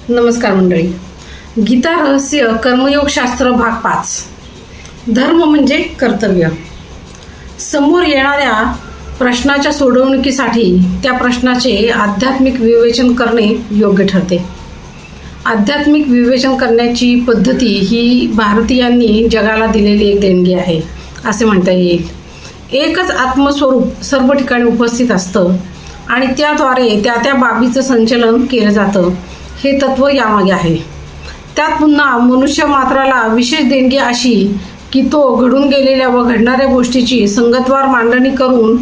नमस्कार मंडळी. गीता रहस्य कर्मयोगशास्त्र भाग 5. धर्म म्हणजे कर्तव्य. समोर येणाऱ्या प्रश्नाच्या सोडवणुकीसाठी त्या प्रश्नाचे आध्यात्मिक विवेचन करणे योग्य ठरते. आध्यात्मिक विवेचन करण्याची पद्धती ही भारतीयांनी जगाला दिलेली एक देणगी आहे असे म्हणता येईल. एकच आत्मस्वरूप सर्व ठिकाणी उपस्थित असतं आणि त्याद्वारे त्या त्या बाबीचं संचलन केलं जातं हे तत्व यामागे आहे. त्यात पुन्हा मनुष्य मात्राला विशेष देणगी अशी की तो घडून गेलेल्या व घडणाऱ्या गोष्टीची संगतवार मांडणी करून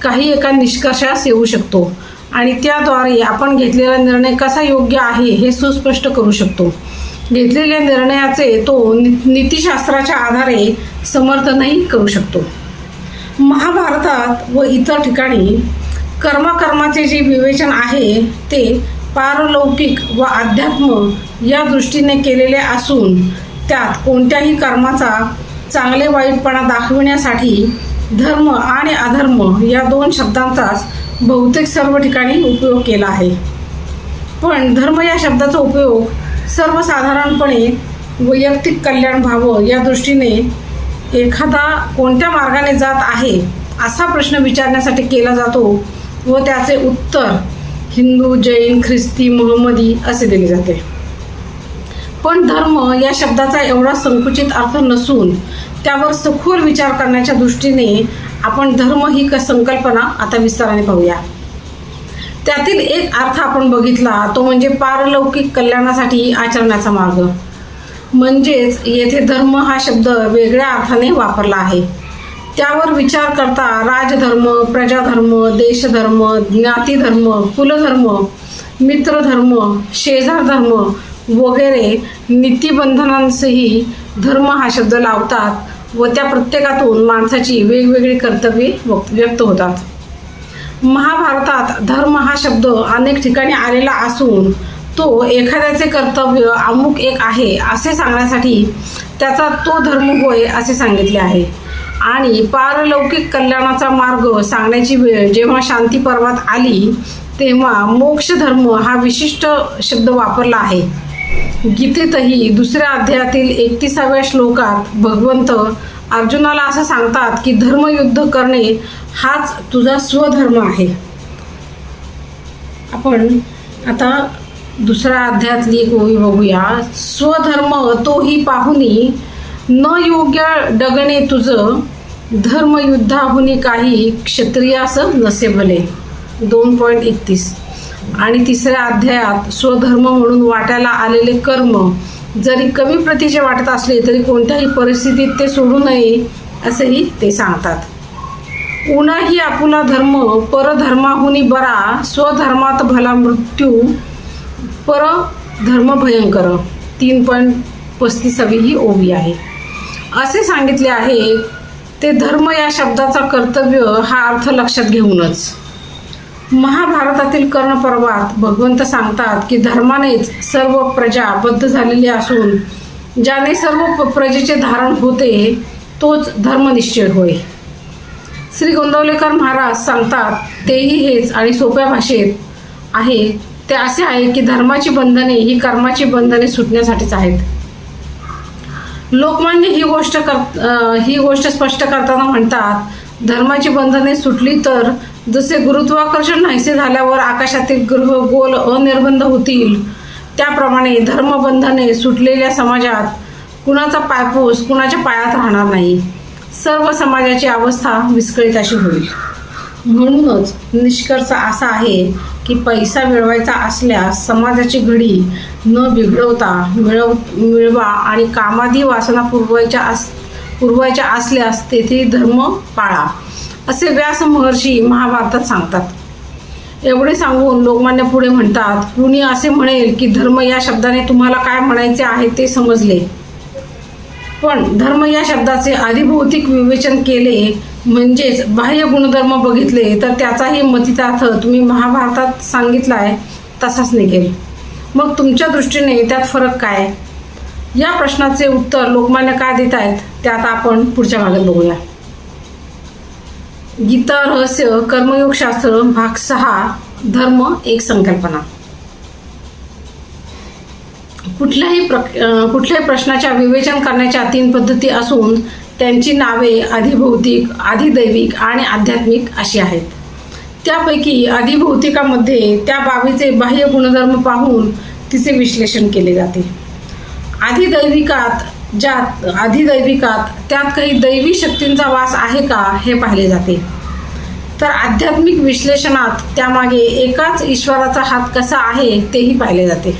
काही एका निष्कर्षास येऊ शकतो आणि त्याद्वारे आपण घेतलेला निर्णय कसा योग्य आहे हे सुस्पष्ट करू शकतो. घेतलेल्या निर्णयाचे तो नीतिशास्त्राच्या आधारे समर्थनही करू शकतो. महाभारतात व इतर ठिकाणी कर्माचे जे विवेचन आहे ते पारलौकिक व अध्यात्म या दृष्टीने केलेले असून त्यात कोणत्याही कर्माचा चांगले वाईटपणा दाखविण्यासाठी धर्म आणि अधर्म या दोन शब्दांचाच बहुतेक सर्व ठिकाणी उपयोग केला आहे. पण धर्म या शब्दाचा उपयोग सर्वसाधारणपणे वैयक्तिक कल्याण व्हावं या दृष्टीने एखादा कोणत्या मार्गाने जात आहे असा प्रश्न विचारण्यासाठी केला जातो व त्याचे उत्तर हिंदू, जैन, ख्रिस्ती, मोहम्मदी असे दिले जाते. पण धर्म या शब्दाचा एवढा संकुचित अर्थ नसून त्यावर सखोल विचार करण्याच्या दृष्टीने आपण धर्म ही संकल्पना आता विस्ताराने पाहूया. त्यातील एक अर्थ आपण बघितला तो म्हणजे पारलौकिक कल्याणासाठी आचरण्याचा मार्ग. म्हणजेच येथे धर्म हा शब्द वेगळ्या अर्थाने वापरला आहे. त्यावर विचार करता राजधर्म, प्रजाधर्म, देशधर्म, ज्ञातीधर्म, कुलधर्म, मित्रधर्म, शेजारधर्म वगैरे नीतिबंधनांसही धर्म हा शब्द लावतात व त्या प्रत्येकातून माणसाची वेगवेगळी कर्तव्ये व्यक्त होतात. महाभारतात धर्म हा शब्द अनेक ठिकाणी आलेला असून तो एखाद्याचे कर्तव्य अमुक एक आहे असे सांगण्यासाठी त्याचा तो धर्म होय असे सांगितले आहे. आणि पारलौकिक कल्याणाचा मार्ग सांगण्याची वेळ जेव्हा शांती पर्वात आली तेव्हा मोक्ष धर्म हा विशिष्ट शब्द वापरला आहे. गीतेतही 2ऱ्या अध्यायातील 31व्या श्लोकात भगवंत अर्जुनाला असं सांगतात की धर्मयुद्ध करणे हाच तुझा स्वधर्म आहे. आपण आता 2ऱ्या अध्यायातली एक ओवी बघूया. स्वधर्म तोही पाहुनी न योग्य डगणे तुझं धर्मयुद्धाहुनी काही क्षत्रियास नसे भले 2.31. आणि 3ऱ्या अध्यायात स्वधर्म म्हणून वाट्याला आलेले कर्म जरी कमी प्रतीचे वाटत असले तरी कोणत्याही परिस्थितीत ते सोडू नये असेही ते सांगतात. उनाही आपुला धर्म परधर्माहुनी बरा स्वधर्मात भला मृत्यू परधर्म भयंकर 3.35 ही ओवी आहे. असे सांगितले आहे ते धर्म या शब्दाचा कर्तव्य हा अर्थ लक्षात घेऊनच. महाभारतातील कर्ण पर्वात भगवंत सांगतात की धर्मानेच सर्व प्रजा बद्ध झालेली असून ज्याने सर्व प्रजेचे धारण होते तोच धर्मनिश्चय होय. श्री गोंदवलेकर महाराज सांगतात तेही हेच आणि सोप्या भाषेत आहे ते असे आहे की धर्माची बंधने ही कर्माची बंधने सुटण्यासाठीच आहेत. लोकमान्य ही गोष्ट स्पष्ट करताना म्हणतात धर्माची बंधने सुटली तर जसे गुरुत्वाकर्षण नाहीसे झाल्यावर आकाशातील ग्रह गोल अनिर्बंध होतील त्याप्रमाणे धर्मबंधने सुटलेल्या समाजात कुणाचा पायपोस कुणाच्या पायात राहणार नाही. सर्व समाजाची अवस्था विस्कळीत अशी होईल. म्हणूनच निष्कर्ष असा आहे की पैसा मिळवायचा असल्यास समाजाची घडी न बिघडवता मिळवा आणि कामादी वासना पुरवायच्या असल्यास तेथे धर्म पाळा असे व्यास महर्षी महाभारतात सांगतात. एवढे सांगून लोकमान्य पुढे म्हणतात कुणी असे म्हणेल की धर्म या शब्दाने तुम्हाला काय म्हणायचे आहे ते समजले. पण धर्म या शब्दाचे अधिभौतिक विवेचन केले म्हणजेच बाह्य गुणधर्म बघितले तर त्याचाही मतितार्थ तुम्ही महाभारतात सांगितलाय तसाच निघेल. मग तुमच्या दृष्टीने त्यात फरक काय? या प्रश्नाचे उत्तर लोकमान्य काय देत आहेत ते आता आपण पुढच्या भागात बघूया. गीता रहस्य कर्मयोगशास्त्र भाग 6 धर्म एक संकल्पना. कुठल्याही प्रश्नाच्या विवेचन करण्याच्या 3 पद्धती असून त्यांची नावे अधिभौतिक, अधिदैविक आणि आध्यात्मिक अशी आहेत. त्यापैकी अधिभौतिकामध्ये त्या बाबीचे बाह्य गुणधर्म पाहून तिचे विश्लेषण केले जाते. अधिदैविकात त्यात काही दैवी शक्तींचा वास आहे का हे पाहिले जाते. तर आध्यात्मिक विश्लेषणात त्यामागे एकाच ईश्वराचा हात कसा आहे तेही पाहिले जाते.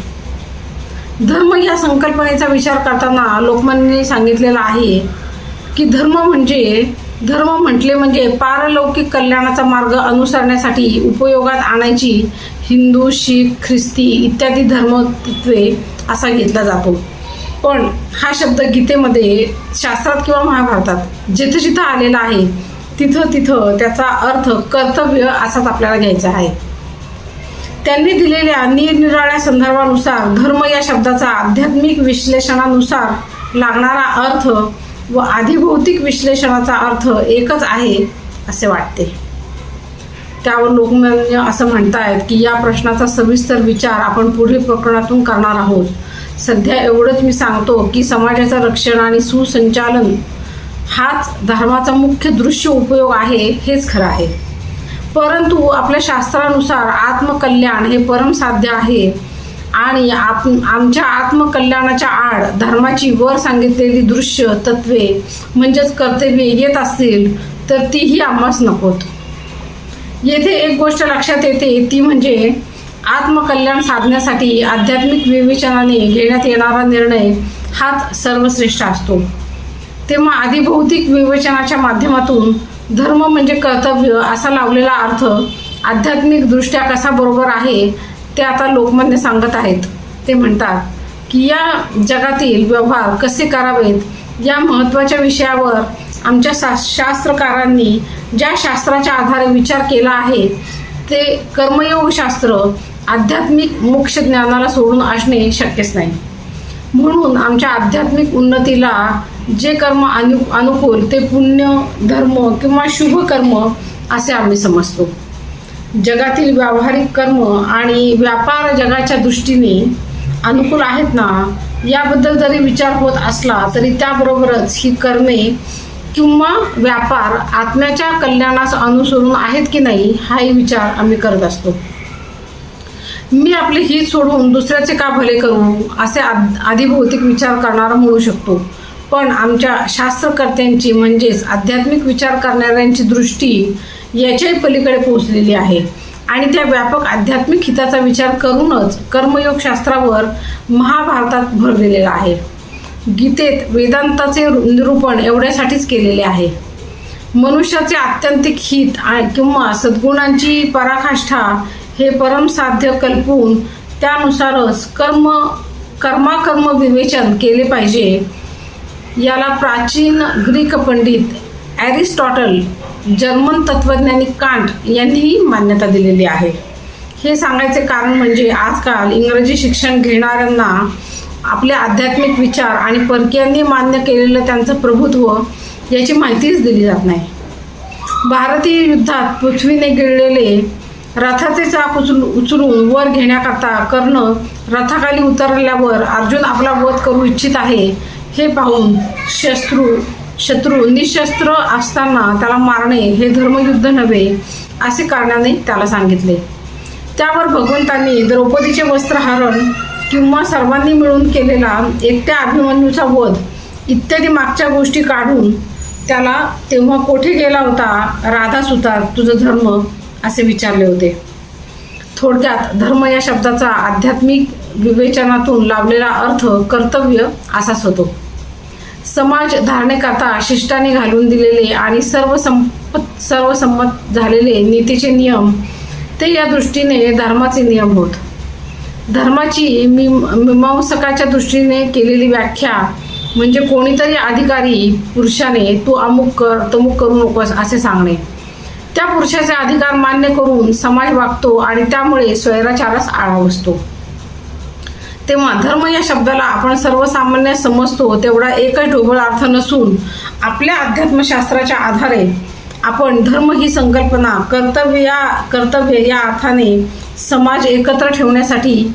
धर्म या संकल्पनेचा विचार करताना लोकमान्यांनी सांगितलेला आहे की धर्म म्हटले म्हणजे पारलौकिक कल्याणाचा मार्ग अनुसरण्यासाठी उपयोगात आणायची हिंदू, शीख, ख्रिस्ती इत्यादी धर्मतत्वे असा घेतला जातो. पण हा शब्द गीतेमध्ये, शास्त्रात किंवा महाभारतात जिथं जिथं आलेला आहे तिथं त्याचा अर्थ कर्तव्य असाच आपल्याला घ्यायचा आहे. त्यांनी दिलेल्या निरनिराळ्या संदर्भानुसार धर्म या शब्दाचा आध्यात्मिक विश्लेषणानुसार लागणारा अर्थ व अधिभौतिक विश्लेषणाचा अर्थ एकच आहे असे वाटते. त्यावर लोकमान्य असं म्हणतायत की या प्रश्नाचा सविस्तर विचार आपण पुढील प्रकरणातून करणार आहोत. सध्या एवढंच मी सांगतो की समाजाचं रक्षण आणि सुसंचालन हाच धर्माचा मुख्य दृश्य उपयोग आहे, हेच खरं आहे. परंतु आपल्या शास्त्रानुसार आत्मकल्याण हे परमसाध्य आहे आणि आमच्या आत्मकल्याणाच्या आड धर्माची वर सांगितलेली दृश्य तत्वे म्हणजेच कर्तव्ये येत असतील तर तीही आम्हास नकोत. येथे एक गोष्ट लक्षात येते ती म्हणजे आत्मकल्याण साधण्यासाठी आध्यात्मिक विवेचनाने घेण्यात येणारा निर्णय हाच सर्वश्रेष्ठ असतो. तेव्हा अधिभौतिक विवेचनाच्या माध्यमातून धर्म म्हणजे कर्तव्य असा लावलेला अर्थ आध्यात्मिक दृष्ट्या कसा बरोबर आहे ते आता लोकमान्य सांगत आहेत. ते म्हणतात की या जगातील व्यवहार कसे करावेत या महत्त्वाच्या विषयावर आमच्या शास्त्रकारांनी ज्या शास्त्राच्या आधारे विचार केला आहे ते कर्मयोगशास्त्र आध्यात्मिक मोक्ष ज्ञानाला सोडून असणे शक्यच नाही. म्हणून आमच्या आध्यात्मिक उन्नतीला जे कर्म अनुकूल ते पुण्य, धर्म किंवा शुभ कर्म असे आम्ही समजतो. जगातील व्यावहारिक कर्म आणि व्यापार जगाच्या दृष्टीने अनुकूल आहेत ना याबद्दल जरी विचार होत असला तरी त्याबरोबरच ही कर्मे किंवा व्यापार आत्म्याच्या कल्याणास अनुसरून आहेत की नाही हाही विचार आम्ही करत असतो. मी आपले हित सोडून दुसऱ्याचे का भले करू असे अधिभौतिक विचार करणारा म्हणू शकतो. पण आमच्या शास्त्रकर्त्यांची म्हणजेच आध्यात्मिक विचार करणाऱ्यांची दृष्टी याच्याही पलीकडे पोहोचलेली आहे आणि त्या व्यापक आध्यात्मिक हिताचा विचार करूनच कर्मयोग शास्त्रावर महाभारतात भर दिलेला आहे. गीतेत वेदांताचे निरूपण एवढ्यासाठीच केलेले आहे. मनुष्याचे आत्यंतिक हित किंवा सद्गुणांची पराकाष्ठा हे परमसाध्य कल्पून त्यानुसारच कर्माकर्म विवेचन केले पाहिजे. याला प्राचीन ग्रीक पंडित ॲरिस्टॉटल, जर्मन तत्त्वज्ञानी कांट यांनीही मान्यता दिलेली आहे. हे सांगायचे कारण म्हणजे आजकाल इंग्रजी शिक्षण घेणाऱ्यांना आपले आध्यात्मिक विचार आणि परकीयांनी मान्य केलेलं त्यांचं प्रभुत्व याची माहितीच दिली जात नाही. भारतीय युद्धात पृथ्वीने गिळलेले रथाचे चाक उचलून वर घेण्याकरता कर्ण रथाखाली उतरल्यावर अर्जुन आपला वध करू इच्छित आहे हे पाहून शत्रू निशस्त्र असताना त्याला मारणे हे धर्मयुद्ध नव्हे असे कारणाने त्याला सांगितले. त्यावर भगवंतांनी द्रौपदीचे वस्त्रहरण किंवा सर्वांनी मिळून केलेला एकट्या अभिमन्यूचा वध इत्यादी मागच्या गोष्टी काढून त्याला तेव्हा कोठे गेला होता राधासुता तुझा धर्म असे विचारले होते. थोडक्यात धर्म या शब्दाचा आध्यात्मिक विवेचनातून लावलेला अर्थ कर्तव्य असाच होतो. समाज धारणेकरता शिष्टाने घालून दिलेले आणि सर्वसंमत झालेले नीतीचे नियम ते या दृष्टीने धर्माचे नियम होत. धर्माची मीमांसकाच्या दृष्टीने केलेली व्याख्या म्हणजे कोणीतरी अधिकारी पुरुषाने तू अमुक कर तमुक करू नकोस असे सांगणे. त्या पुरुषाचे अधिकार मान्य करून समाज वागतो आणि त्यामुळे स्वैराचारास आळा बसतो. तेव्हा धर्म या शब्दाला आपण सर्वसामान्य समजतो तेवढा एकच ढोबळ अर्थ नसून आपल्या अध्यात्मशास्त्राच्या आधारे आपण धर्म ही संकल्पना कर्तव्य या अर्थाने समाज एकत्र ठेवण्यासाठी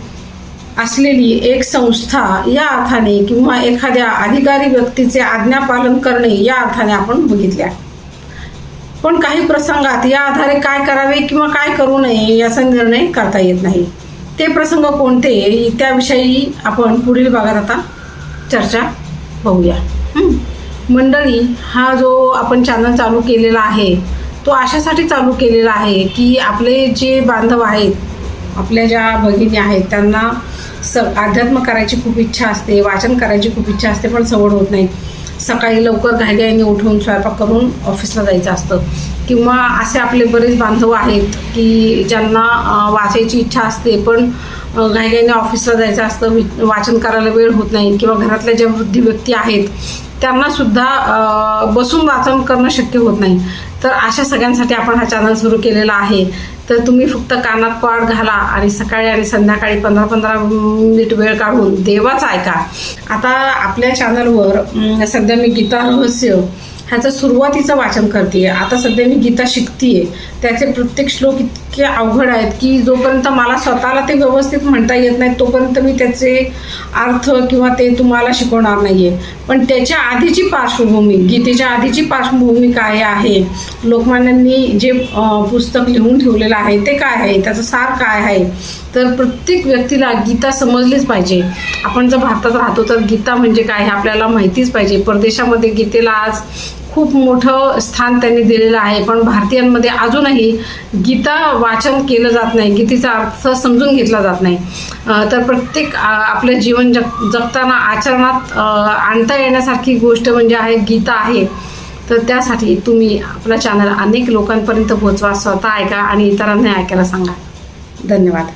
असलेली एक संस्था या अर्थाने किंवा एखाद्या अधिकारी व्यक्तीचे आज्ञापालन करणे या अर्थाने आपण बघितल्या. पण काही प्रसंगात या आधारे काय करावे किंवा काय करू नये याचा निर्णय करता येत नाही. ते प्रसंग कोणते त्याविषयी आपण पुढील भागात आता चर्चा पाहूया. मंडळी, हा जो आपण चॅनल चालू केलेला आहे तो अशासाठी चालू केलेला आहे की आपले जे बांधव आहेत, आपल्या ज्या भगिनी आहेत, त्यांना अध्यात्म करायची खूप इच्छा असते, वाचन करायची खूप इच्छा असते, पण सवड होत नाही. सकाळी लवकर घाईघाईने उठून स्वयंपाक करून ऑफिसला जायचं असतं. किंवा असे आपले बरेच बांधव आहेत की ज्यांना वाचायची इच्छा असते, पण घाईघाईने ऑफिसला जायचं असतं, वाचन करायला वेळ होत नाही. किंवा घरातल्या ज्या वृद्ध व्यक्ती आहेत त्यांनासुद्धा बसून वाचन करणं शक्य होत नाही. तर अशा सगळ्यांसाठी आपण हा चॅनल सुरू केलेला आहे. तर तुम्ही फक्त कानात कॉर्ड घाला आणि सकाळी आणि संध्याकाळी 15-15 मिनिट वेळ काढून देवाचं ऐका. आता आपल्या चॅनलवर सध्या मी गीता रहस्य ह्याचं सुरुवातीचं वाचन करते. आता सध्या मी गीता शिकतीये. त्याचे प्रत्येक श्लोक इतके अवघड आहेत की जोपर्यंत मला स्वतःला ते व्यवस्थित म्हणता येत नाही तोपर्यंत मी त्याचे अर्थ किंवा ते तुम्हाला शिकवणार नाहीये. पण त्याच्या आधीची पार्श्वभूमी, गीतेच्या आधीची पार्श्वभूमी काय आहे, लोकमान्यांनी जे पुस्तक लिहून ठेवलेलं आहे ते काय आहे, त्याचं सार काय आहे. तर प्रत्येक व्यक्तीला गीता समजलीच पाहिजे. आपण जर भारतात राहतो तर गीता म्हणजे काय हे आपल्याला माहितीच पाहिजे. परदेशामध्ये गीतेला आज खूप मोठं स्थान त्यांनी दिलेलं आहे, पण भारतीयांमध्ये अजूनही गीता वाचन केलं जात नाही, गीतेचा अर्थ समजून घेतला जात नाही. तर प्रत्येक आपलं जीवन जगताना आचरणात आणता येण्यासारखी गोष्ट म्हणजे आहे गीता आहे. तर त्यासाठी तुम्ही आपला चॅनल अनेक लोकांपर्यंत पोहोचवा, स्वतः ऐका आणि इतरांना ऐकायला सांगा. धन्यवाद.